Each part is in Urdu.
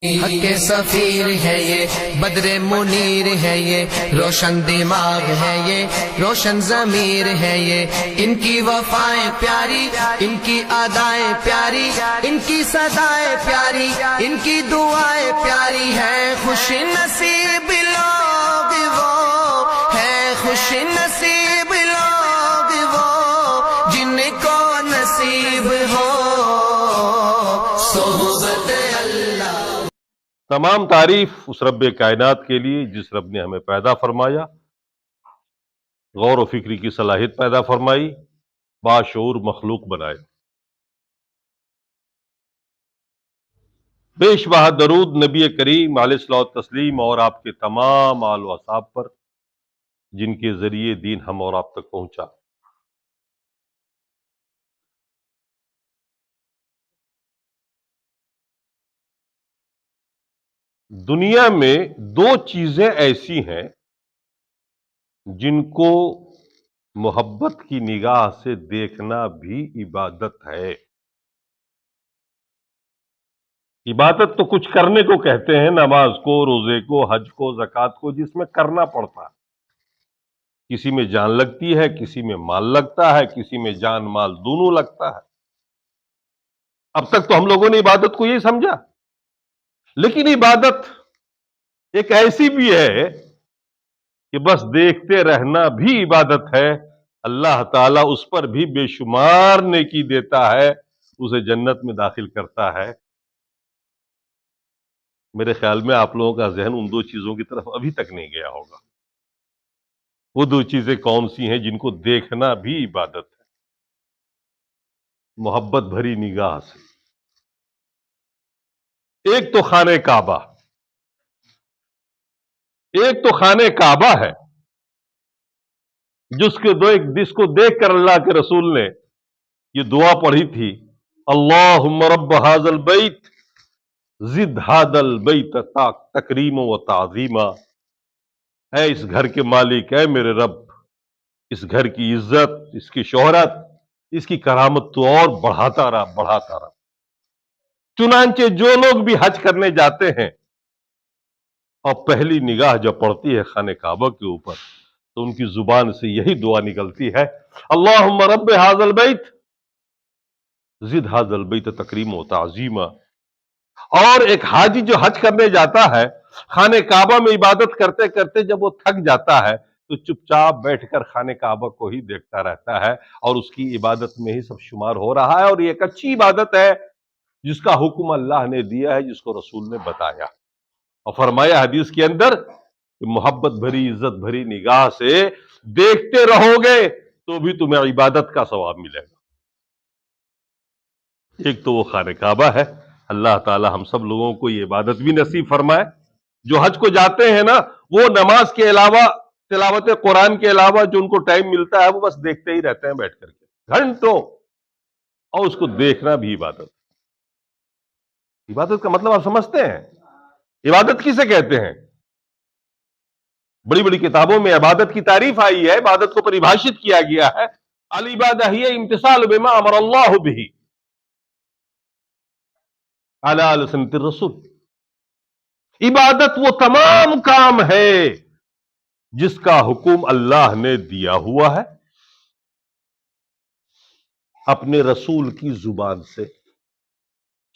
حق کے سفیر ہے یہ، بدر منیر ہے یہ، روشن دماغ ہے یہ، روشن ضمیر ہے یہ، ان کی وفائیں پیاری، ان کی ادائیں پیاری، ان کی صدائیں پیاری، ان کی دعائیں پیاری ہے۔ خوش نصیب لوگ وہ ہے، خوش نصیب لوگ وہ جن کو نصیب ہو صحبت اللہ۔ تمام تعریف اس رب کائنات کے لیے جس رب نے ہمیں پیدا فرمایا، غور و فکری کی صلاحیت پیدا فرمائی، باشعور مخلوق بنائے۔ بیش بہا درود نبی کریم علیہ الصلوۃ والتسلیم اور آپ کے تمام آل و اصحاب پر جن کے ذریعے دین ہم اور آپ تک پہنچا۔ دنیا میں دو چیزیں ایسی ہیں جن کو محبت کی نگاہ سے دیکھنا بھی عبادت ہے۔ عبادت تو کچھ کرنے کو کہتے ہیں، نماز کو، روزے کو، حج کو، زکوٰۃ کو، جس میں کرنا پڑتا ہے۔ کسی میں جان لگتی ہے، کسی میں مال لگتا ہے، کسی میں جان مال دونوں لگتا ہے۔ اب تک تو ہم لوگوں نے عبادت کو یہی سمجھا، لیکن عبادت ایک ایسی بھی ہے کہ بس دیکھتے رہنا بھی عبادت ہے۔ اللہ تعالیٰ اس پر بھی بے شمار نیکی دیتا ہے، اسے جنت میں داخل کرتا ہے۔ میرے خیال میں آپ لوگوں کا ذہن ان دو چیزوں کی طرف ابھی تک نہیں گیا ہوگا۔ وہ دو چیزیں کون سی ہیں جن کو دیکھنا بھی عبادت ہے، محبت بھری نگاہ سے؟ ایک تو خانہ کعبہ، ایک تو خانہ کعبہ ہے جس کو دیکھ کر اللہ کے رسول نے یہ دعا پڑھی تھی، اللہم رب ھذا البیت زد ھذا البیت تکریما و تعظیما۔ اے اس گھر کے مالک، اے میرے رب، اس گھر کی عزت، اس کی شہرت، اس کی کرامت تو اور بڑھاتا رہا، بڑھاتا رہا۔ چنانچہ جو لوگ بھی حج کرنے جاتے ہیں اور پہلی نگاہ جب پڑتی ہے خانہ کعبہ کے اوپر تو ان کی زبان سے یہی دعا نکلتی ہے، اللہم رب ھذا البیت زد ھذا البیت تکریما و تعظیما۔ اور ایک حاجی جو حج کرنے جاتا ہے، خانہ کعبہ میں عبادت کرتے کرتے جب وہ تھک جاتا ہے تو چپ چاپ بیٹھ کر خانہ کعبہ کو ہی دیکھتا رہتا ہے، اور اس کی عبادت میں ہی سب شمار ہو رہا ہے، اور یہ ایک اچھی عبادت ہے جس کا حکم اللہ نے دیا ہے، جس کو رسول نے بتایا اور فرمایا حدیث کے اندر کہ محبت بھری، عزت بھری نگاہ سے دیکھتے رہو گے تو بھی تمہیں عبادت کا ثواب ملے گا۔ ایک تو وہ خانہ کعبہ ہے۔ اللہ تعالی ہم سب لوگوں کو یہ عبادت بھی نصیب فرمائے۔ جو حج کو جاتے ہیں نا، وہ نماز کے علاوہ، تلاوت قرآن کے علاوہ جو ان کو ٹائم ملتا ہے وہ بس دیکھتے ہی رہتے ہیں بیٹھ کر کے گھنٹوں، اور اس کو دیکھنا بھی عبادت۔ عبادت کا مطلب آپ سمجھتے ہیں؟ عبادت کسے کہتے ہیں؟ بڑی بڑی کتابوں میں عبادت کی تعریف آئی ہے، عبادت کو پریبھاشت کیا گیا ہے، العبادہ ہی امتثال بما امر اللہ بہ علی لسانۃ الرسول۔ عبادت وہ تمام کام ہے جس کا حکم اللہ نے دیا ہوا ہے اپنے رسول کی زبان سے۔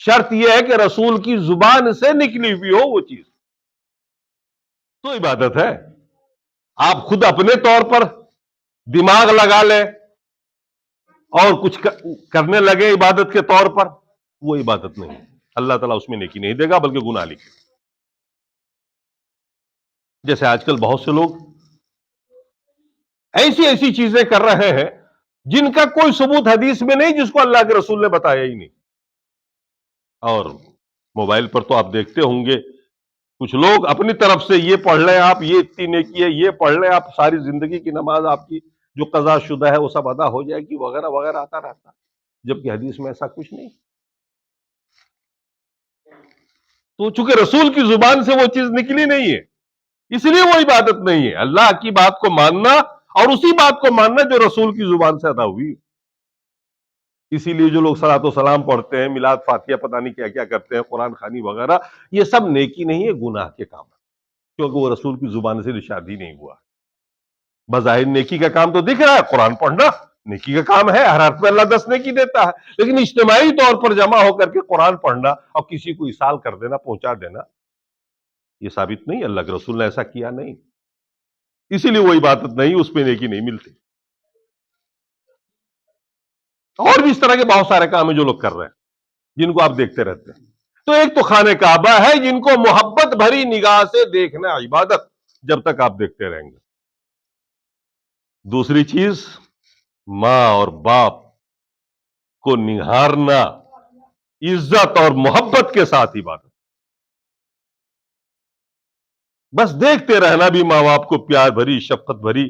شرط یہ ہے کہ رسول کی زبان سے نکلی ہوئی ہو وہ چیز، تو عبادت ہے۔ آپ خود اپنے طور پر دماغ لگا لیں اور کچھ کرنے لگے عبادت کے طور پر، وہ عبادت نہیں۔ اللہ تعالیٰ اس میں نیکی نہیں دے گا بلکہ گناہ لکھے۔ جیسے آج کل بہت سے لوگ ایسی ایسی چیزیں کر رہے ہیں جن کا کوئی ثبوت حدیث میں نہیں، جس کو اللہ کے رسول نے بتایا ہی نہیں۔ اور موبائل پر تو آپ دیکھتے ہوں گے کچھ لوگ اپنی طرف سے یہ پڑھ لیں آپ، یہ اتنی نیکی ہے، یہ پڑھ لیں آپ، ساری زندگی کی نماز آپ کی جو قضا شدہ ہے وہ سب ادا ہو جائے گی، وغیرہ وغیرہ آتا رہتا، جبکہ حدیث میں ایسا کچھ نہیں۔ تو چونکہ رسول کی زبان سے وہ چیز نکلی نہیں ہے، اس لیے وہ عبادت نہیں ہے۔ اللہ کی بات کو ماننا اور اسی بات کو ماننا جو رسول کی زبان سے ادا ہوئی۔ اسی لیے جو لوگ صلاۃ و سلام پڑھتے ہیں، میلاد فاتحہ پتہ نہیں کیا کیا کرتے ہیں، قرآن خوانی وغیرہ، یہ سب نیکی نہیں ہے، گناہ کے کام ہے، کیونکہ وہ رسول کی زبان سے ارشاد ہی نہیں ہوا۔ بظاہر نیکی کا کام تو دکھ رہا ہے، قرآن پڑھنا نیکی کا کام ہے، ہر حرف پہ اللہ 10 نیکی دیتا ہے، لیکن اجتماعی طور پر جمع ہو کر کے قرآن پڑھنا اور کسی کو ایصال کر دینا، پہنچا دینا، یہ ثابت نہیں، اللہ کے رسول نے ایسا کیا نہیں، اسی لیے وہ عبادت نہیں، اس پہ نیکی نہیں ملتی۔ اور بھی اس طرح کے بہت سارے کام ہیں جو لوگ کر رہے ہیں، جن کو آپ دیکھتے رہتے ہیں۔ تو ایک تو خانہ کعبہ ہے، جن کو محبت بھری نگاہ سے دیکھنا عبادت، جب تک آپ دیکھتے رہیں گے۔ دوسری چیز، ماں اور باپ کو نہارنا عزت اور محبت کے ساتھ عبادت، بس دیکھتے رہنا بھی ماں باپ کو پیار بھری، شفقت بھری،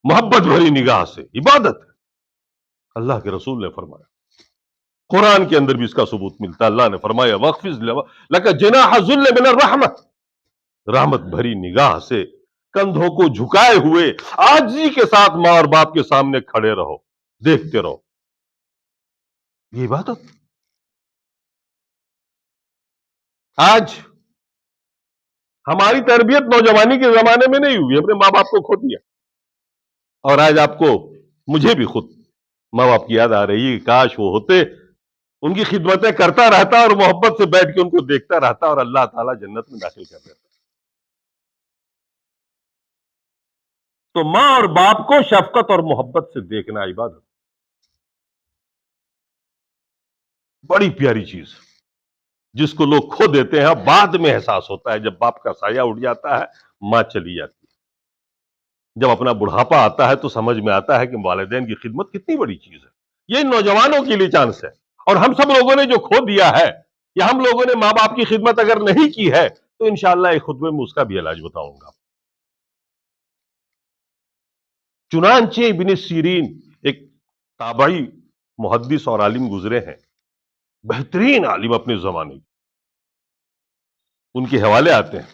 محبت بھری نگاہ سے عبادت ہے، اللہ کے رسول نے فرمایا۔ قرآن کے اندر بھی اس کا ثبوت ملتا ہے، اللہ نے فرمایا وَاخْفِضْ لَكَ جَنَاحَ الذُّلِّ مِنَ الرَّحْمَةِ، رحمت بھری نگاہ سے کندھوں کو جھکائے ہوئے عاجزی کے ساتھ ماں اور باپ کے سامنے کھڑے رہو، دیکھتے رہو، یہ عبادت۔ آج ہماری تربیت نوجوانی کے زمانے میں نہیں ہوئی، اپنے ماں باپ کو کھو دیا، اور آج آپ کو، مجھے بھی خود ماں باپ کی یاد آ رہی ہے، کاش وہ ہوتے، ان کی خدمتیں کرتا رہتا اور محبت سے بیٹھ کے ان کو دیکھتا رہتا، اور اللہ تعالیٰ جنت میں داخل کر دیتا۔ تو ماں اور باپ کو شفقت اور محبت سے دیکھنا عبادت، بڑی پیاری چیز، جس کو لوگ کھو دیتے ہیں، بعد میں احساس ہوتا ہے، جب باپ کا سایہ اٹھ جاتا ہے، ماں چلی جاتی ہے، جب اپنا بڑھاپا آتا ہے تو سمجھ میں آتا ہے کہ والدین کی خدمت کتنی بڑی چیز ہے۔ یہ نوجوانوں کے لیے چانس ہے، اور ہم سب لوگوں نے جو کھو دیا ہے، یا ہم لوگوں نے ماں باپ کی خدمت اگر نہیں کی ہے، تو انشاءاللہ ایک خطبے میں اس کا بھی علاج بتاؤں گا۔ چنانچہ ابن سیرین ایک تابعی محدث اور عالم گزرے ہیں، بہترین عالم اپنے زمانے کے، ان کے حوالے آتے ہیں،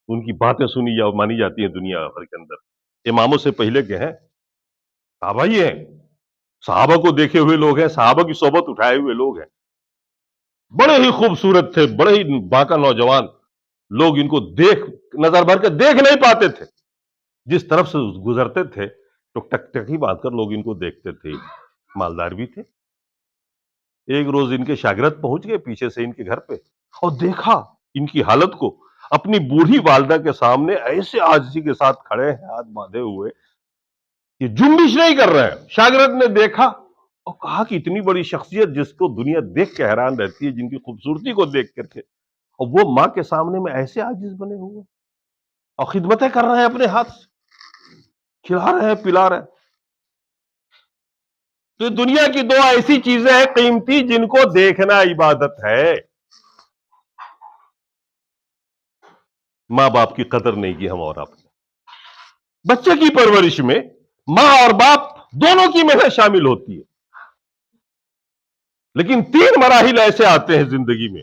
ان کی باتیں سنی یا مانی جاتی ہیں دنیا بھر کے اندر، اماموں سے پہلے کے ہیں، تابعی ہیں، صحابہ کو دیکھے ہوئے لوگ ہیں، صحابہ کی صحبت اٹھائے ہوئے لوگ ہیں، بڑے ہی خوبصورت تھے، بڑے ہی باکا نوجوان، لوگ ان کو نظر بھر کے دیکھ نہیں پاتے تھے، جس طرف سے گزرتے تھے تو ٹکٹکی باندھ کر لوگ ان کو دیکھتے تھے، مالدار بھی تھے۔ ایک روز ان کے شاگرد پہنچ گئے پیچھے سے ان کے گھر پہ، اور دیکھا ان کی حالت کو، اپنی بوڑھی والدہ کے سامنے ایسے عاجزی کے ساتھ کھڑے ہیں، ہاتھ باندھے ہوئے، کہ جنبش نہیں کر رہے ہیں۔ شاگرد نے دیکھا اور کہا کہ اتنی بڑی شخصیت جس کو دنیا دیکھ کے حیران رہتی ہے، جن کی خوبصورتی کو دیکھ کر کے، اور وہ ماں کے سامنے میں ایسے عاجز بنے ہوئے اور خدمتیں کر رہے ہیں، اپنے ہاتھ سے کھلا رہے ہیں، پلا رہے ہیں۔ تو دنیا کی دو ایسی چیزیں ہیں قیمتی، جن کو دیکھنا عبادت ہے۔ ماں باپ کی قدر نہیں کی ہم اور آپ نے۔ بچے کی پرورش میں ماں اور باپ دونوں کی محنت شامل ہوتی ہے، لیکن 3 مراحل ایسے آتے ہیں زندگی میں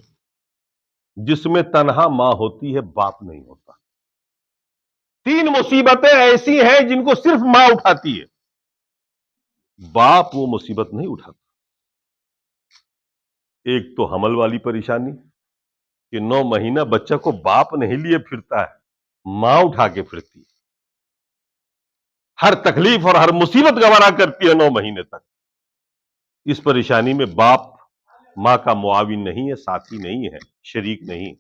جس میں تنہا ماں ہوتی ہے، باپ نہیں ہوتا۔ 3 مصیبتیں ایسی ہیں جن کو صرف ماں اٹھاتی ہے، باپ وہ مصیبت نہیں اٹھاتا۔ ایک تو حمل والی پریشانی، کہ 9 مہینہ بچہ کو باپ نہیں لیے پھرتا ہے، ماں اٹھا کے پھرتی ہے، ہر تکلیف اور ہر مصیبت گوارا کرتی ہے 9 مہینے تک۔ اس پریشانی میں باپ ماں کا معاون نہیں ہے، ساتھی نہیں ہے، شریک نہیں۔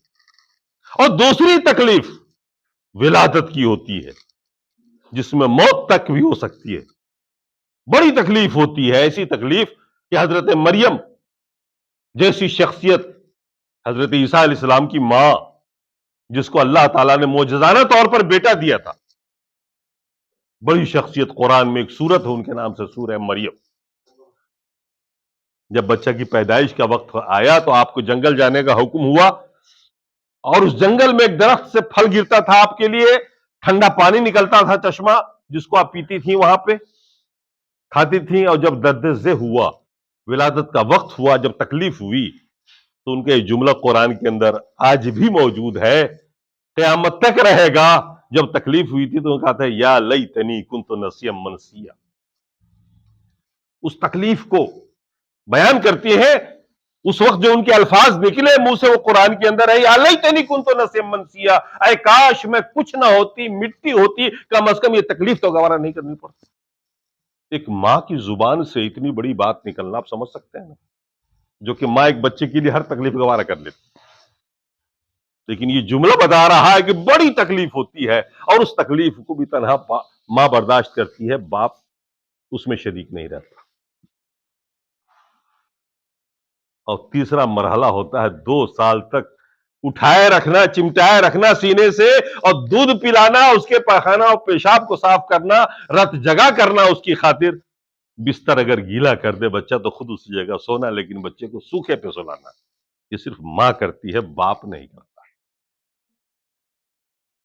اور دوسری تکلیف ولادت کی ہوتی ہے، جس میں موت تک بھی ہو سکتی ہے، بڑی تکلیف ہوتی ہے، ایسی تکلیف کہ حضرت مریم جیسی شخصیت، حضرت عیسیٰ علیہ السلام کی ماں، جس کو اللہ تعالیٰ نے معجزانہ طور پر بیٹا دیا تھا، بڑی شخصیت، قرآن میں ایک سورت ہے ان کے نام سے، سورہ مریم۔ جب بچہ کی پیدائش کا وقت آیا تو آپ کو جنگل جانے کا حکم ہوا، اور اس جنگل میں ایک درخت سے پھل گرتا تھا، آپ کے لیے ٹھنڈا پانی نکلتا تھا، چشمہ، جس کو آپ پیتی تھیں، وہاں پہ کھاتی تھیں۔ اور جب درد ذہ ہوا، ولادت کا وقت ہوا، جب تکلیف ہوئی، تو ان کا یہ جملہ قرآن کے اندر آج بھی موجود ہے، قیامت تک رہے گا۔ جب تکلیف ہوئی تھی تو کہا تھا یا لیتنی کنت نسیا منسیا، اس تکلیف کو بیان کرتی ہیں. اس وقت جو ان کے الفاظ نکلے منہ سے وہ قرآن کے اندر ہے، یا لیتنی کنت نسیا منسیا، اے کاش میں کچھ نہ ہوتی، مٹی ہوتی، کم از کم یہ تکلیف تو گوارا نہیں کرنی پڑتی. ایک ماں کی زبان سے اتنی بڑی بات نکلنا آپ سمجھ سکتے ہیں نا، جو کہ ماں ایک بچے کے لیے ہر تکلیف گوارا کر لیتی، لیکن یہ جملہ بتا رہا ہے کہ بڑی تکلیف ہوتی ہے، اور اس تکلیف کو بھی تنہا ماں برداشت کرتی ہے، باپ اس میں شریک نہیں رہتا. اور تیسرا مرحلہ ہوتا ہے 2 سال تک اٹھائے رکھنا، چمٹائے رکھنا سینے سے، اور دودھ پلانا، اس کے پخانا اور پیشاب کو صاف کرنا، رت جگہ کرنا اس کی خاطر. بستر اگر گیلا کر دے بچہ تو خود اسی جگہ سونا، لیکن بچے کو سوکھے پہ سلانا یہ صرف ماں کرتی ہے، باپ نہیں کرتا.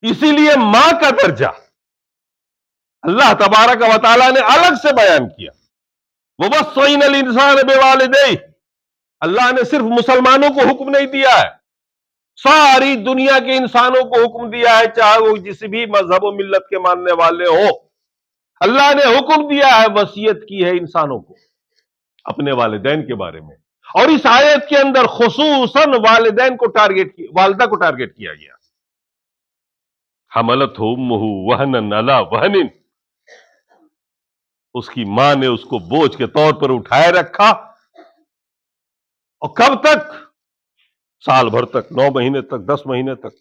اسی لیے ماں کا درجہ اللہ تبارک و تعالیٰ نے الگ سے بیان کیا. وَوَصَّيْنَا الْإِنسَانَ بِوَالِدَيْهِ، اللہ نے صرف مسلمانوں کو حکم نہیں دیا ہے، ساری دنیا کے انسانوں کو حکم دیا ہے، چاہے وہ جس بھی مذہب و ملت کے ماننے والے ہوں. اللہ نے حکم دیا ہے، وصیت کی ہے انسانوں کو اپنے والدین کے بارے میں. اور اس آیت کے اندر خصوصاً والدین کو والدہ کو ٹارگٹ کیا گیا. حملتہ امہ وہنا علی وہن، اس کی ماں نے اس کو بوجھ کے طور پر اٹھائے رکھا. اور کب تک؟ سال بھر تک، 9 مہینے تک، 10 مہینے تک.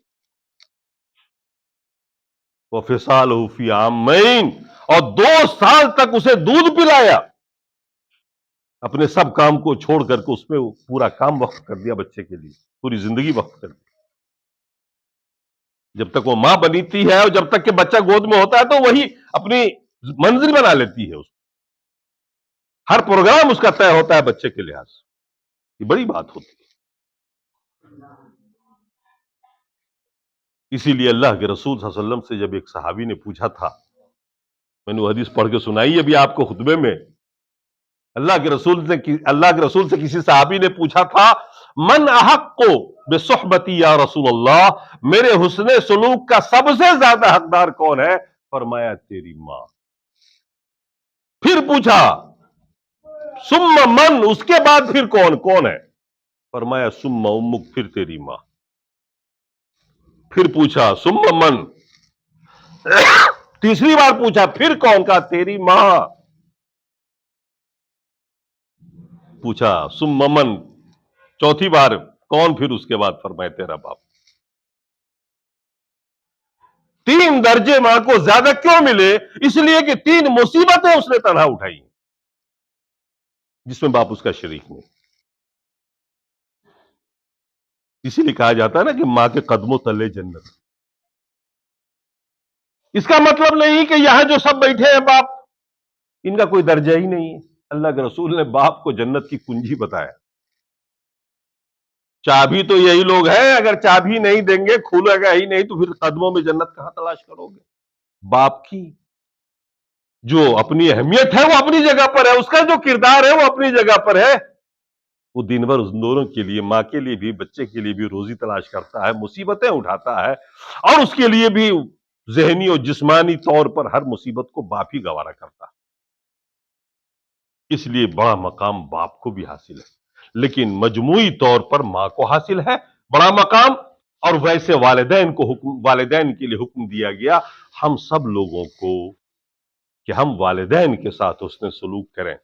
وفصالہ فی عامین، اور 2 سال تک اسے دودھ پلایا. اپنے سب کام کو چھوڑ کر کے اس میں پورا کام وقف کر دیا بچے کے لیے، پوری زندگی وقف کر دی. جب تک وہ ماں بنیتی ہے اور جب تک کہ بچہ گود میں ہوتا ہے تو وہی اپنی منزل بنا لیتی ہے. اس ہر پروگرام اس کا طے ہوتا ہے بچے کے لحاظ سے. یہ بڑی بات ہوتی ہے. اسی لیے اللہ کے رسول صلی اللہ علیہ وسلم سے جب ایک صحابی نے پوچھا تھا، میں نے وہ حدیث پڑھ کے سنائی ابھی آپ کو خطبے میں، اللہ کے رسول سے کسی صحابی نے پوچھا تھا، من احق بصحبتی یا رسول اللہ، میرے حسن سلوک کا سب سے زیادہ حقدار کون ہے؟ فرمایا تیری ماں. پھر پوچھا ثم من، اس کے بعد پھر کون ہے؟ فرمایا ثم امک، پھر تیری ماں. پھر پوچھا ثم من، تیسری بار پوچھا پھر کون؟ کا تیری ماں. پوچھا ثم من، چوتھی بار کون؟ پھر اس کے بعد فرمایا تیرا باپ. 3 درجے ماں کو زیادہ کیوں ملے؟ اس لیے کہ 3 مصیبتیں اس نے تنہا اٹھائی جس میں باپ اس کا شریک نہیں. اسی لیے کہا جاتا ہے نا کہ ماں کے قدموں تلے جنت. اس کا مطلب نہیں کہ یہاں جو سب بیٹھے ہیں باپ، ان کا کوئی درجہ ہی نہیں ہے. اللہ کے رسول نے باپ کو جنت کی کنجی بتایا. چابی تو یہی لوگ ہیں، اگر چابی نہیں دیں گے، کھولے گا ہی نہیں، تو پھر قدموں میں جنت کہاں تلاش کرو گے؟ باپ کی جو اپنی اہمیت ہے وہ اپنی جگہ پر ہے، اس کا جو کردار ہے وہ اپنی جگہ پر ہے. وہ دن بھر اس دونوں کے لیے، ماں کے لیے بھی بچے کے لیے بھی روزی تلاش کرتا ہے، مصیبتیں اٹھاتا ہے، اور اس کے لیے بھی ذہنی اور جسمانی طور پر ہر مصیبت کو باپ ہی گوارا کرتا ہے. اس لیے بڑا مقام باپ کو بھی حاصل ہے، لیکن مجموعی طور پر ماں کو حاصل ہے بڑا مقام. اور ویسے والدین کے لیے حکم دیا گیا ہم سب لوگوں کو کہ ہم والدین کے ساتھ حسن سلوک کریں.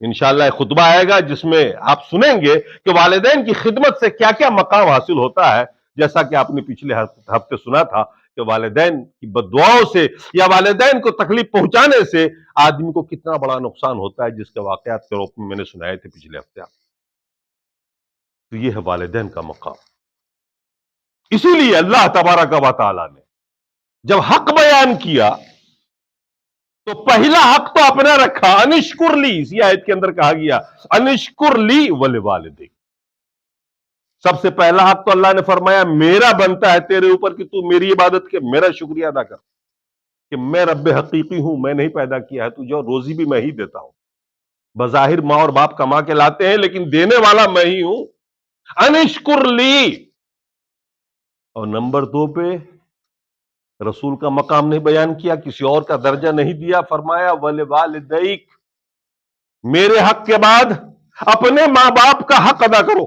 انشاءاللہ ایک خطبہ آئے گا جس میں آپ سنیں گے کہ والدین کی خدمت سے کیا کیا مقام حاصل ہوتا ہے. جیسا کہ آپ نے پچھلے ہفتے سنا تھا کہ والدین کی بد دعاؤں سے یا والدین کو تکلیف پہنچانے سے آدمی کو کتنا بڑا نقصان ہوتا ہے، جس کے واقعات کے روپ میں نے سنائے تھے پچھلے ہفتے. تو یہ ہے والدین کا مقام. اسی لیے اللہ تبارک و تعالی نے جب حق بیان کیا تو پہلا حق تو اپنا رکھا، انشکر لی. اسی آیت کے اندر کہا گیا انشکر لی ولوالدیک. سب سے پہلا حق تو اللہ نے فرمایا میرا بنتا ہے تیرے اوپر کہ تو میری عبادت کے، میرا شکریہ ادا کر، کہ میں رب حقیقی ہوں، میں نہیں پیدا کیا ہے تجھے، اور روزی بھی میں ہی دیتا ہوں. بظاہر ماں اور باپ کما کے لاتے ہیں لیکن دینے والا میں ہی ہوں. انشکر لی. اور نمبر 2 پہ رسول کا مقام نہیں بیان کیا، کسی اور کا درجہ نہیں دیا، فرمایا ولوالدیک، میرے حق کے بعد اپنے ماں باپ کا حق ادا کرو،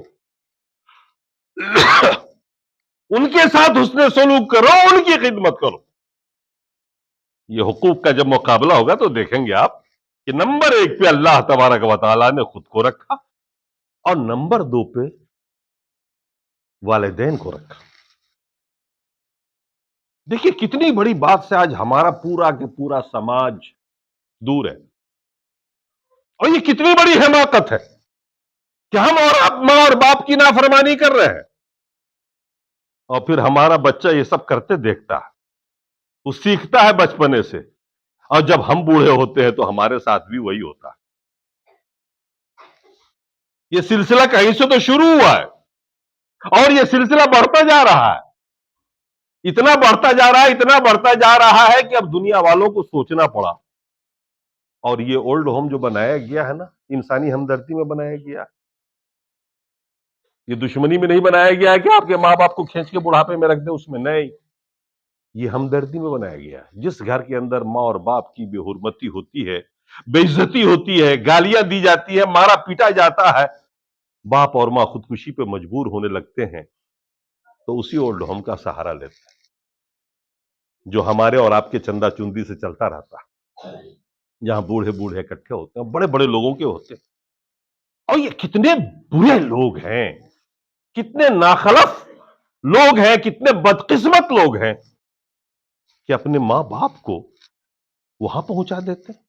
ان کے ساتھ حسن سلوک کرو، ان کی خدمت کرو۔ یہ حقوق کا جب مقابلہ ہوگا تو دیکھیں گے آپ کہ نمبر 1 پہ اللہ تبارک و تعالیٰ نے خود کو رکھا، اور نمبر 2 پہ والدین کو رکھا۔ دیکھیے کتنی بڑی بات سے آج ہمارا پورا کے پورا سماج دور ہے، اور یہ کتنی بڑی حماقت ہے کہ ہم اور ماں اور باپ کی نافرمانی کر رہے ہیں، اور پھر ہمارا بچہ یہ سب کرتے دیکھتا ہے، وہ سیکھتا ہے بچپنے سے، اور جب ہم بوڑھے ہوتے ہیں تو ہمارے ساتھ بھی وہی ہوتا ہے۔ یہ سلسلہ کہیں سے تو شروع ہوا ہے، اور یہ سلسلہ بڑھتا جا رہا ہے، اتنا بڑھتا جا رہا ہے، اتنا بڑھتا جا رہا ہے کہ اب دنیا والوں کو سوچنا پڑا۔ اور یہ اولڈ ہوم جو بنایا گیا ہے نا، انسانی ہمدردی میں بنایا گیا ہے، یہ دشمنی میں نہیں بنایا گیا ہے کہ آپ کے ماں باپ کو کھینچ کے بڑھاپے میں رکھ دیں، اس میں نہیں، یہ ہمدردی میں بنایا گیا ہے۔ جس گھر کے اندر ماں اور باپ کی بے حرمتی ہوتی ہے، بے عزتی ہوتی ہے، گالیاں دی جاتی ہے، مارا پیٹا جاتا ہے، باپ اور ماں خودکشی پہ مجبور ہونے لگتے ہیں، تو اسی اولڈ ہوم کا سہارا لیتے ہیں جو ہمارے اور آپ کے چندہ چندی سے چلتا رہتا ہے، جہاں بوڑھے بوڑھے اکٹھے ہوتے ہیں، بڑے بڑے لوگوں کے ہوتے ہیں۔ اور یہ کتنے برے لوگ ہیں، کتنے ناخلف لوگ ہیں، کتنے بدقسمت لوگ ہیں کہ اپنے ماں باپ کو وہاں پہنچا دیتے ہیں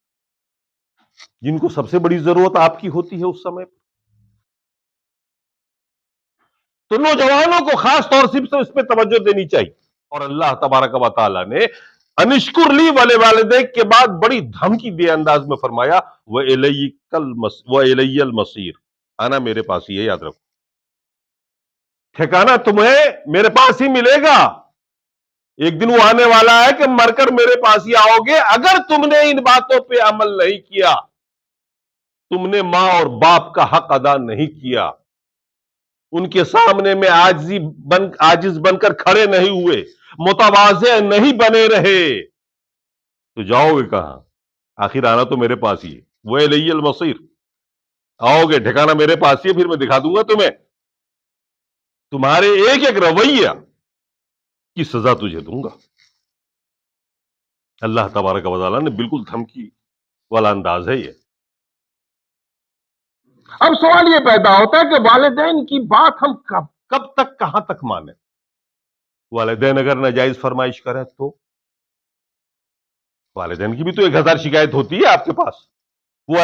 جن کو سب سے بڑی ضرورت آپ کی ہوتی ہے اس سمے۔ تو نوجوانوں کو خاص طور سے اس پہ توجہ دینی چاہیے۔ اور اللہ تبارک و تعالیٰ نے انشکر لی والے والدین کے بعد بڑی دھمکی دے انداز میں فرمایا، وَإِلَيَّ الْمَصِيرُ، آنا میرے پاس ہی ہے، یاد رکھو، ٹھکانہ تمہیں میرے پاس ہی ملے گا، ایک دن وہ آنے والا ہے کہ مر کر میرے پاس ہی آؤ گے۔ اگر تم نے ان باتوں پہ عمل نہیں کیا، تم نے ماں اور باپ کا حق ادا نہیں کیا، ان کے سامنے میں عاجز بن کر کھڑے نہیں ہوئے، متواضع نہیں بنے رہے، تو جاؤ گے کہاں؟ آخر آنا تو میرے پاس ہی ہے، وہ الیہ المصیر، آؤ گے، ٹھکانہ میرے پاس ہی ہے، پھر میں دکھا دوں گا تمہیں، تمہارے ایک ایک رویہ کی سزا تجھے دوں گا۔ اللہ تبارک و تعالیٰ نے بالکل دھمکی والا انداز ہے یہ۔ اب سوال یہ پیدا ہوتا ہے کہ والدین کی بات ہم کب تک کہاں تک مانیں؟ والدین اگر ناجائز فرمائش کریں تو والدین کی بھی تو 1000 شکایت ہوتی ہے آپ کے پاس، وہ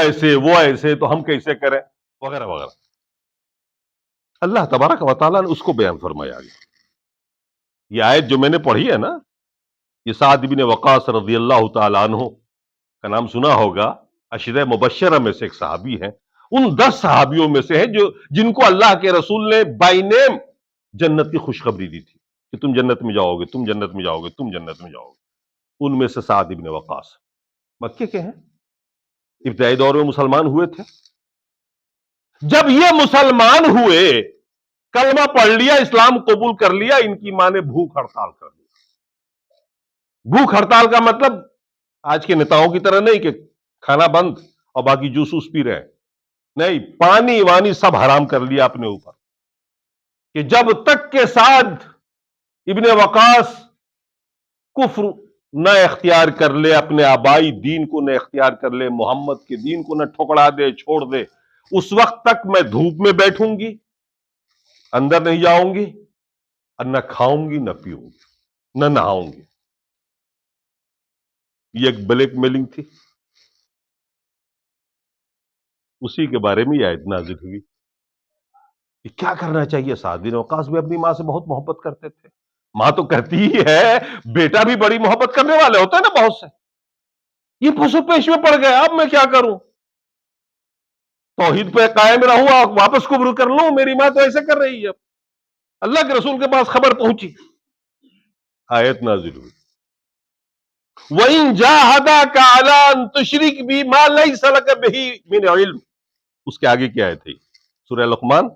ایسے تو ہم کیسے کریں، وغیرہ وغیرہ۔ اللہ تبارک و تعالیٰ نے اس کو بیان فرمایا آگے۔ یہ آیت جو میں نے پڑھی ہے نا، یہ سعد بن وقاص رضی اللہ تعالیٰ عنہ کا نام سنا ہوگا، عشرہ مبشرہ میں سے ایک صحابی ہیں، ان 10 صحابیوں میں سے ہیں جن کو اللہ کے رسول نے بائی نیم جنت کی خوشخبری دی تھی کہ تم جنت میں جاؤ گے، تم جنت میں جاؤ گے، تم جنت میں جاؤ گے۔ ان میں سے سعد بن وقاص مکے کے ہیں، ابتدائی دور میں مسلمان ہوئے تھے۔ جب یہ مسلمان ہوئے، کلمہ پڑھ لیا، اسلام قبول کر لیا، ان کی ماں نے بھوک ہڑتال کر دی۔ بھوک ہڑتال کا مطلب آج کے نیتاؤں کی طرح نہیں کہ کھانا بند اور باقی جوس پی رہے ہیں، نہیں، پانی وانی سب حرام کر لیا اپنے اوپر، کہ جب تک کے ساتھ ابن وقاص کفر نہ اختیار کر لے، اپنے آبائی دین کو نہ اختیار کر لے، محمد کے دین کو نہ ٹھکرا دے، چھوڑ دے، اس وقت تک میں دھوپ میں بیٹھوں گی، اندر نہیں جاؤں گی، اور نہ کھاؤں گی، نہ پیوں گی، نہ نہاؤں گی۔ یہ ایک بلیک میلنگ تھی، اسی کے بارے میں یہ آیت نازل ہوئی کہ کیا کرنا چاہیے۔ سعد بن وقاص بھی اپنی ماں سے بہت محبت کرتے تھے، ماں تو کہتی ہی ہے، بیٹا بھی بڑی محبت کرنے والے ہوتے ہیں نا بہت سے، یہ پسو پیش میں پڑ گئے، اب میں کیا کروں، توحید پہ قائم رہوں، واپس کفر کر لوں، میری ماں تو ایسے کر رہی ہے۔ اللہ کے رسول کے پاس خبر پہنچی، آیت نازل ہوئی، وَإِن جَاهَدَاكَ عَلَىٰ أَن تُشْرِكَ بِي مَا لَيْسَ لَكَ بِهِ مِنْ عِلْمٍ، اس کے آگے کیا آیت ہے؟ سورہ لقمان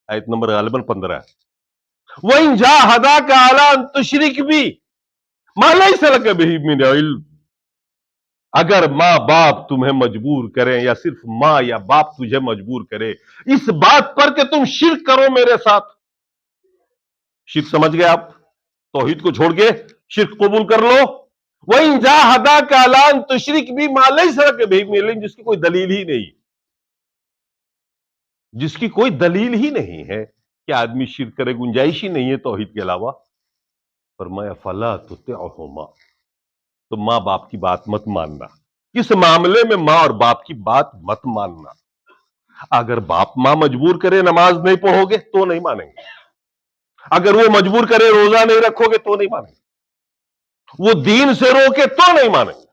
آیت نمبر غالباً 15 ہے۔ وَإِن جَاهَدَاكَ عَلَىٰ أَن تُشْرِكَ بِي مَا لَيْسَ لَكَ بِهِ مِنْ عِلْمٍ، اگر ماں باپ تمہیں مجبور کریں یا صرف ماں یا باپ تجھے مجبور کرے اس بات پر کہ تم شرک کرو میرے ساتھ، شرک سمجھ گئے آپ؟ توحید کو چھوڑ کے شرک قبول کر لو. وَإِن جَاهَدَاكَ عَلَىٰ أَن تُشْرِكَ بِي مَا لَيْسَ لَكَ بِهِ عِلْمٌ، جس کی کوئی دلیل ہی نہیں، جس کی کوئی دلیل ہی نہیں ہے کہ آدمی شرک کرے، گنجائش ہی نہیں ہے توحید کے علاوہ. فرمایا فَلَا تُطِعْهُمَا، تو ماں باپ کی بات مت ماننا. اس معاملے میں ماں اور باپ کی بات مت ماننا. اگر باپ ماں مجبور کرے نماز نہیں پڑھو گے تو نہیں مانیں گے، اگر وہ مجبور کرے روزہ نہیں رکھو گے تو نہیں مانیں گے، وہ دین سے روکے تو نہیں مانیں گے،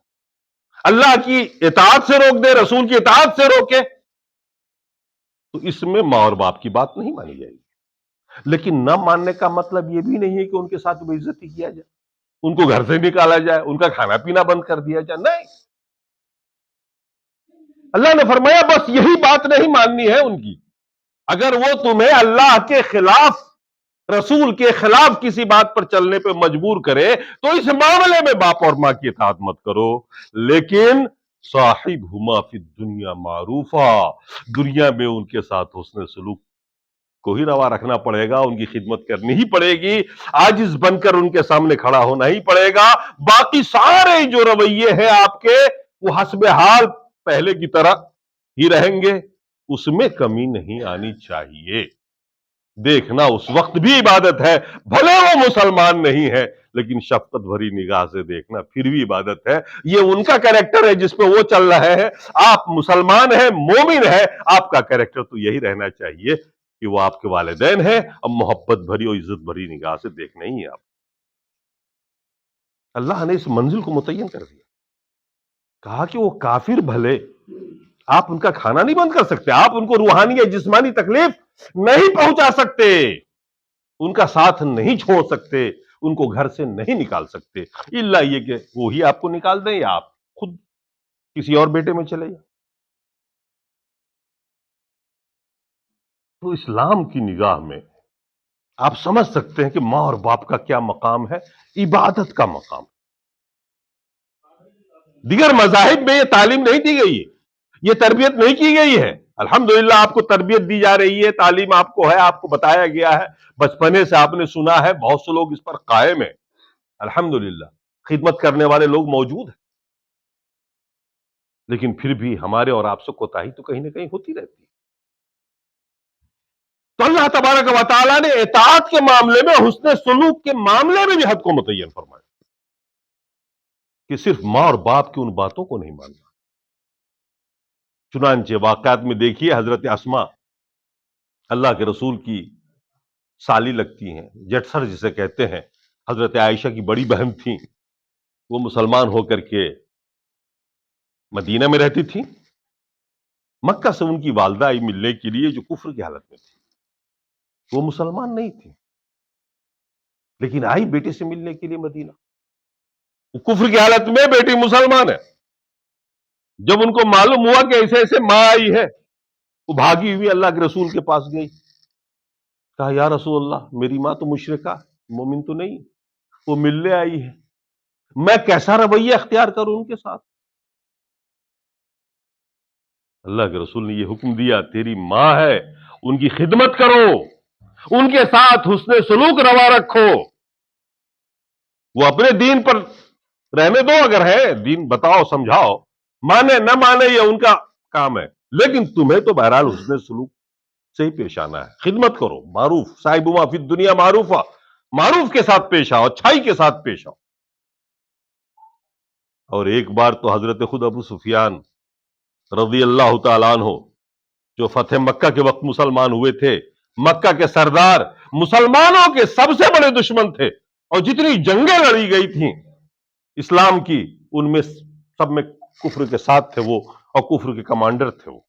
اللہ کی اطاعت سے روک دے، رسول کی اطاعت سے روکے تو اس میں ماں اور باپ کی بات نہیں مانی جائے گی. لیکن نہ ماننے کا مطلب یہ بھی نہیں ہے کہ ان کے ساتھ بے عزتی کیا جائے، ان کو گھر سے نکالا جائے، ان کا کھانا پینا بند کر دیا جائے. نہیں، اللہ نے فرمایا بس یہی بات نہیں ماننی ہے ان کی. اگر وہ تمہیں اللہ کے خلاف، رسول کے خلاف کسی بات پر چلنے پہ مجبور کرے تو اس معاملے میں باپ اور ماں کی اطاعت مت کرو. لیکن صاحبہما فی الدنیا معروفا، دنیا میں ان کے ساتھ حسن سلوک کو ہی روا رکھنا پڑے گا، ان کی خدمت کرنی ہی پڑے گی، عاجز بن کر ان کے سامنے کھڑا ہونا ہی پڑے گا. باقی سارے جو رویے ہیں آپ کے وہ حسب حال پہلے کی طرح ہی رہیں گے، اس میں کمی نہیں آنی چاہیے. دیکھنا اس وقت بھی عبادت ہے، بھلے وہ مسلمان نہیں ہے لیکن شفقت بھری نگاہ سے دیکھنا پھر بھی عبادت ہے. یہ ان کا کریکٹر ہے جس پہ وہ چل رہے ہیں، آپ مسلمان ہیں، مومن ہیں، آپ کا کریکٹر تو یہی رہنا چاہیے کہ وہ آپ کے والدین ہیں، اب محبت بھری اور عزت بھری نگاہ سے دیکھنا ہی ہے آپ. اللہ نے اس منزل کو متعین کر دیا، کہا کہ وہ کافر بھلے آپ ان کا کھانا نہیں بند کر سکتے، آپ ان کو روحانی یا جسمانی تکلیف نہیں پہنچا سکتے، ان کا ساتھ نہیں چھوڑ سکتے، ان کو گھر سے نہیں نکال سکتے، الا یہ کہ وہی آپ کو نکال دیں یا آپ خود کسی اور بیٹے میں چلے جائیں. تو اسلام کی نگاہ میں آپ سمجھ سکتے ہیں کہ ماں اور باپ کا کیا مقام ہے، عبادت کا مقام. دیگر مذاہب میں یہ تعلیم نہیں دی گئی ہے، یہ تربیت نہیں کی گئی ہے. الحمدللہ آپ کو تربیت دی جا رہی ہے، تعلیم آپ کو ہے، آپ کو بتایا گیا ہے، بچپنے سے آپ نے سنا ہے، بہت سے لوگ اس پر قائم ہیں. الحمدللہ خدمت کرنے والے لوگ موجود ہیں، لیکن پھر بھی ہمارے اور آپ سے کوتاہی تو کہیں نہ کہیں ہوتی رہتی ہے. تو اللہ تبارک و تعالیٰ نے اطاعت کے معاملے میں، حسن سلوک کے معاملے میں بھی حد کو متعین فرمایا کہ صرف ماں اور باپ کی ان باتوں کو نہیں ماننا. چنانچہ واقعات میں دیکھیے حضرت اسما اللہ کے رسول کی سالی لگتی ہیں، جٹسر جسے کہتے ہیں، حضرت عائشہ کی بڑی بہن تھیں. وہ مسلمان ہو کر کے مدینہ میں رہتی تھی. مکہ سے ان کی والدہ آئی ملنے کے لیے جو کفر کی حالت میں تھی، وہ مسلمان نہیں تھی لیکن آئی بیٹے سے ملنے کے لیے مدینہ. وہ کفر کی حالت میں، بیٹی مسلمان ہے. جب ان کو معلوم ہوا کہ ایسے ایسے ماں آئی ہے، وہ بھاگی ہوئی اللہ کے رسول کے پاس گئی. کہا یا رسول اللہ، میری ماں تو مشرکہ، مومن تو نہیں، وہ ملنے آئی ہے، میں کیسا رویہ اختیار کروں ان کے ساتھ؟ اللہ کے رسول نے یہ حکم دیا، تیری ماں ہے، ان کی خدمت کرو، ان کے ساتھ حسن سلوک روا رکھو. وہ اپنے دین پر رہنے دو، اگر ہے دین بتاؤ سمجھاؤ، مانے نہ مانے یہ ان کا کام ہے، لیکن تمہیں تو بہرحال حسن سلوک سے ہی پیش آنا ہے. خدمت کرو، معروف صاحبہما فی الدنیا معروفا، معروف کے ساتھ پیش آؤ، اچھائی کے ساتھ پیش آؤ. اور ایک بار تو حضرت خود ابو سفیان رضی اللہ تعالیٰ عنہ، جو فتح مکہ کے وقت مسلمان ہوئے تھے، مکہ کے سردار، مسلمانوں کے سب سے بڑے دشمن تھے، اور جتنی جنگیں لڑی گئی تھیں اسلام کی، ان میں سب میں کفر کے ساتھ تھے وہ، اور کفر کے کمانڈر تھے وہ.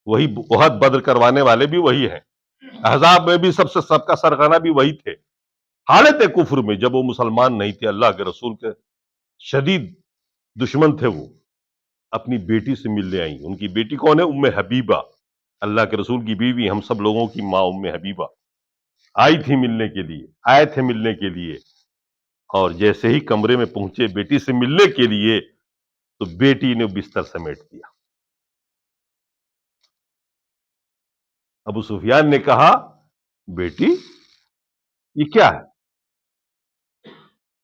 وہی احد بدر کروانے والے بھی وہی ہیں، احزاب میں بھی سب کا سرغنہ بھی وہی تھے. حالت کفر میں جب وہ مسلمان نہیں تھے، اللہ کے رسول کے شدید دشمن تھے، وہ اپنی بیٹی سے ملنے آئیں. ان کی بیٹی کون ہے؟ ام حبیبہ، اللہ کے رسول کی بیوی، ہم سب لوگوں کی ماں ام حبیبہ آئی تھی ملنے کے لیے، آئے تھے ملنے کے لیے. اور جیسے ہی کمرے میں پہنچے بیٹی سے ملنے کے لیے تو بیٹی نے بستر سمیٹ دیا. ابو سفیان نے کہا بیٹی یہ کیا ہے,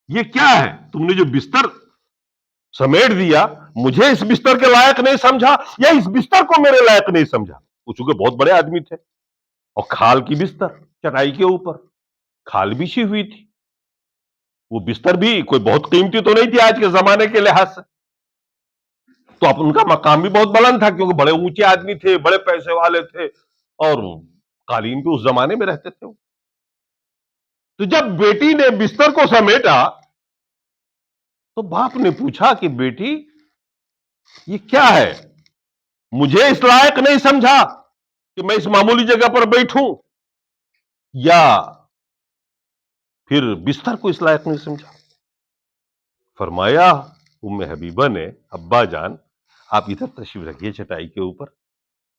یہ کیا ہے, تم نے جو بستر سمیٹ دیا مجھے اس بستر کے لائق نہیں سمجھا یا اس بستر کو میرے لائق نہیں سمجھا؟ وہ چونکہ بہت بڑے آدمی تھے اور کھال کی بستر چٹائی کے اوپر کھال بچھی ہوئی تھی, وہ بستر بھی کوئی بہت قیمتی تو نہیں تھی آج کے زمانے کے لحاظ سے, تو اب ان کا مقام بھی بہت بلند تھا کیونکہ بڑے اونچے آدمی تھے, بڑے پیسے والے تھے اور قالین بھی اس زمانے میں رہتے تھے. تو جب بیٹی نے بستر کو سمیٹا تو باپ نے پوچھا کہ بیٹی یہ کیا ہے, مجھے اس لائق نہیں سمجھا کہ میں اس معمولی جگہ پر بیٹھوں یا پھر بستر کو اس لائق نہیں سمجھا؟ فرمایا ام حبیبہ نے ابا جان آپ ادھر تشریف رکھیے چٹائی کے اوپر,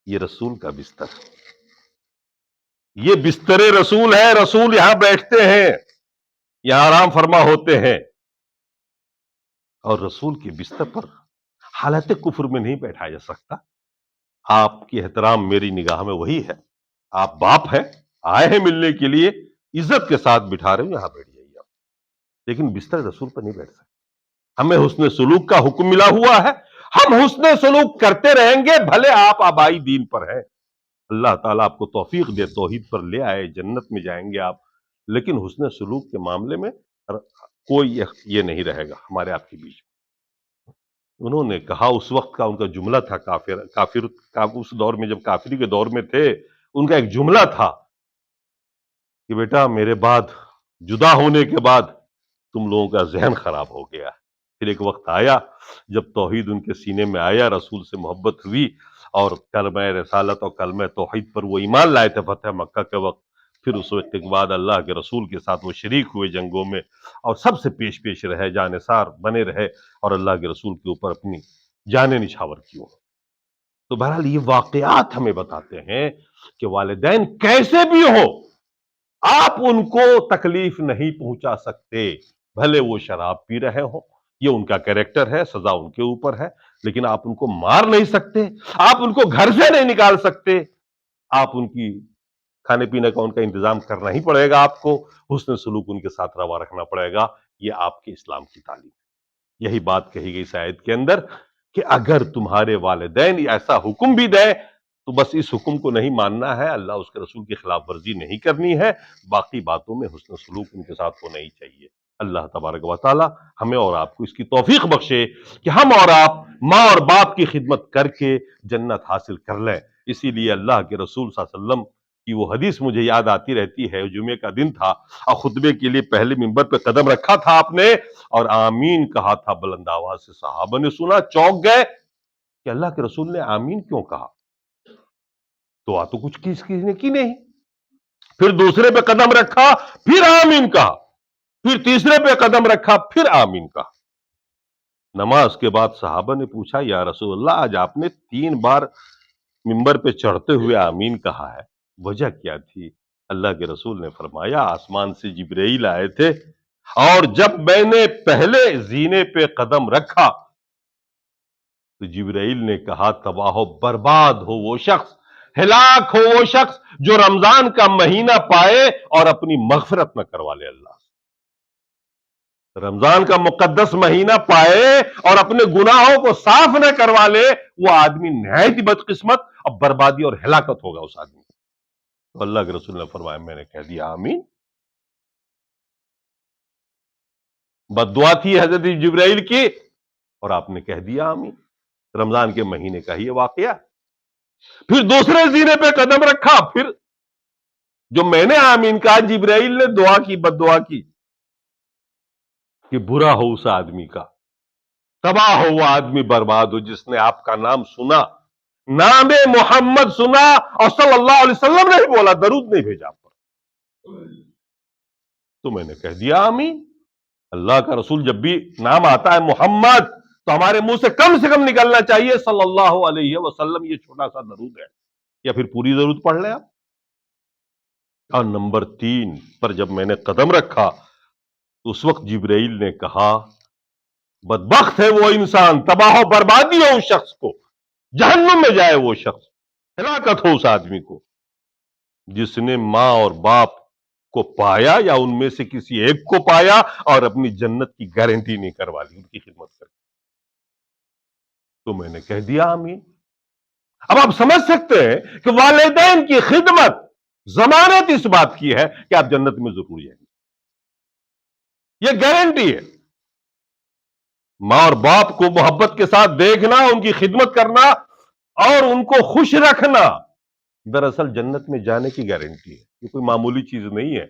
یہ رسول کا بستر, یہ بستر رسول ہے, رسول یہاں بیٹھتے ہیں, یہاں آرام فرما ہوتے ہیں, اور رسول کے بستر پر حالت کفر میں نہیں بیٹھا جا سکتا. آپ کی احترام میری نگاہ میں وہی ہے, آپ باپ ہیں, آئے ہیں ملنے کے لیے, عزت کے ساتھ بٹھا رہے ہوں, یہاں بیٹھ جائیے آپ, لیکن بستر رسول پر نہیں بیٹھ سکتے. ہمیں حسن سلوک کا حکم ملا ہوا ہے, ہم حسن سلوک کرتے رہیں گے بھلے آپ آبائی دین پر ہیں. اللہ تعالیٰ آپ کو توفیق دے, توحید پر لے آئے, جنت میں جائیں گے آپ, لیکن حسن سلوک کے معاملے میں کوئی یہ نہیں رہے گا ہمارے آپ کے بیچ میں. انہوں نے کہا, اس وقت کا ان کا جملہ تھا, کافر اس دور میں جب کافری کے دور میں تھے, ان کا ایک جملہ تھا کہ بیٹا میرے بعد جدا ہونے کے بعد تم لوگوں کا ذہن خراب ہو گیا. پھر ایک وقت آیا جب توحید ان کے سینے میں آیا, رسول سے محبت ہوئی اور کلمہ رسالت اور کلمہ توحید پر وہ ایمان لائے تھے فتح مکہ کے وقت. پھر اس وقت کے بعد اللہ کے رسول کے ساتھ وہ شریک ہوئے جنگوں میں اور سب سے پیش رہے, جانثار بنے رہے اور اللہ کے رسول کے اوپر اپنی جانیں نچھاور کیوں. تو بہرحال یہ واقعات ہمیں بتاتے ہیں کہ والدین کیسے بھی ہو آپ ان کو تکلیف نہیں پہنچا سکتے, بھلے وہ شراب پی رہے ہوں, یہ ان کا کیریکٹر ہے, سزا ان کے اوپر ہے, لیکن آپ ان کو مار نہیں سکتے, آپ ان کو گھر سے نہیں نکال سکتے, آپ ان کی کھانے پینے کا ان کا انتظام کرنا ہی پڑے گا, آپ کو حسن سلوک ان کے ساتھ روا رکھنا پڑے گا. یہ آپ کے اسلام کی تعلیم ہے. یہی بات کہی گئی اس آیت کے اندر کہ اگر تمہارے والدین ایسا حکم بھی دیں تو بس اس حکم کو نہیں ماننا ہے, اللہ اس کے رسول کی خلاف ورزی نہیں کرنی ہے, باقی باتوں میں حسن سلوک ان کے ساتھ ہونا ہی چاہیے. اللہ تبارک و تعالی ہمیں اور آپ کو اس کی توفیق بخشے کہ ہم اور آپ ماں اور باپ کی خدمت کر کے جنت حاصل کر لیں. اسی لیے اللہ کے رسول صلی اللہ علیہ وسلم کی وہ حدیث مجھے یاد آتی رہتی ہے. جمعے کا دن تھا اور خطبے کے لیے پہلے ممبر پہ قدم رکھا تھا آپ نے اور آمین کہا تھا بلند آواز سے. صحابہ نے سنا, چونک گئے کہ اللہ کے رسول نے آمین کیوں کہا, دعا تو کچھ کسی نے کی نہیں. پھر دوسرے پہ قدم رکھا, پھر آمین کہا, پھر تیسرے پہ قدم رکھا, پھر آمین کہا. نماز کے بعد صحابہ نے پوچھا یا رسول اللہ آج آپ نے 3 بار ممبر پہ چڑھتے ہوئے آمین کہا ہے, وجہ کیا تھی؟ اللہ کے رسول نے فرمایا آسمان سے جبرائیل آئے تھے اور جب میں نے پہلے زینے پہ قدم رکھا تو جبرائیل نے کہا تباہ و برباد ہو وہ شخص, ہلاک ہو وہ شخص جو رمضان کا مہینہ پائے اور اپنی مغفرت نہ کروا لے. اللہ رمضان کا مقدس مہینہ پائے اور اپنے گناہوں کو صاف نہ کروا لے, وہ آدمی نہایت ہی بدقسمت اور بربادی اور ہلاکت ہوگا اس آدمی. تو اللہ کے رسول نے فرمایا میں نے کہہ دیا آمین. بد دعا تھی حضرت جبرائیل کی اور آپ نے کہہ دیا آمین. رمضان کے مہینے کا ہی یہ واقعہ. پھر دوسرے زینے پہ قدم رکھا, پھر جو میں نے آمین کہا جبرائیل نے دعا کی, بد دعا کی کہ برا ہو اس آدمی کا, تباہ ہو وہ آدمی, برباد ہو جس نے آپ کا نام سنا, نام محمد سنا اور صلی اللہ علیہ وسلم نہیں بولا, درود نہیں بھیجا پر. تو میں نے کہہ دیا آمین. اللہ کا رسول جب بھی نام آتا ہے محمد تو ہمارے منہ سے کم نکلنا چاہیے صلی اللہ علیہ وسلم. یہ چھوٹا سا درود ہے, یا پھر پوری درود پڑھ لیں آپ. اور نمبر 3 پر جب میں نے قدم رکھا تو اس وقت جبرائیل نے کہا بدبخت ہے وہ انسان، تباہ و بربادی ہو اس شخص کو، جہنم میں جائے وہ شخص، ہلاکت ہو اس آدمی کو جس نے ماں اور باپ کو پایا یا ان میں سے کسی ایک کو پایا اور اپنی جنت کی گارنٹی نہیں کروا لی ان کی خدمت کر کے۔ تو میں نے کہہ دیا آمین۔ اب آپ سمجھ سکتے ہیں کہ والدین کی خدمت ضمانت اس بات کی ہے کہ آپ جنت میں ضرور جائیں گے، یہ گارنٹی ہے۔ ماں اور باپ کو محبت کے ساتھ دیکھنا، ان کی خدمت کرنا اور ان کو خوش رکھنا دراصل جنت میں جانے کی گارنٹی ہے۔ یہ کوئی معمولی چیز نہیں ہے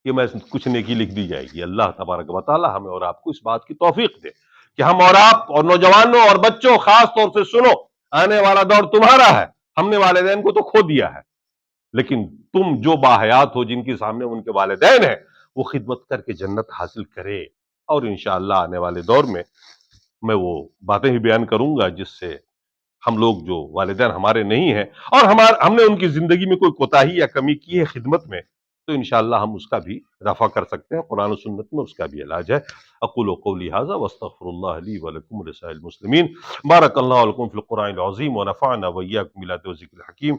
کہ میں کچھ نیکی لکھ دی جائے گی۔ اللہ تبارک و تعالی ہمیں اور آپ کو اس بات کی توفیق دے کہ ہم اور آپ اور نوجوانوں اور بچوں خاص طور سے سنو، آنے والا دور تمہارا ہے۔ ہم نے والدین کو تو کھو دیا ہے، لیکن تم جو باحیات ہو جن کے سامنے ان کے والدین ہیں، وہ خدمت کر کے جنت حاصل کرے۔ اور انشاءاللہ آنے والے دور میں وہ باتیں ہی بیان کروں گا جس سے ہم لوگ جو والدین ہمارے نہیں ہیں اور ہم نے ان کی زندگی میں کوئی کوتاہی یا کمی کی ہے خدمت میں، تو انشاءاللہ ہم اس کا بھی رفع کر سکتے ہیں۔ قرآن و سنت میں اس کا بھی علاج ہے۔ اقول قولی ھذا واستغفر اللہ لی ولکم ولسائر المسلمین۔ بارک اللہ لکم فی القرآن العظیم ونفعنا وإیاکم بالآیات والذکر الحکیم۔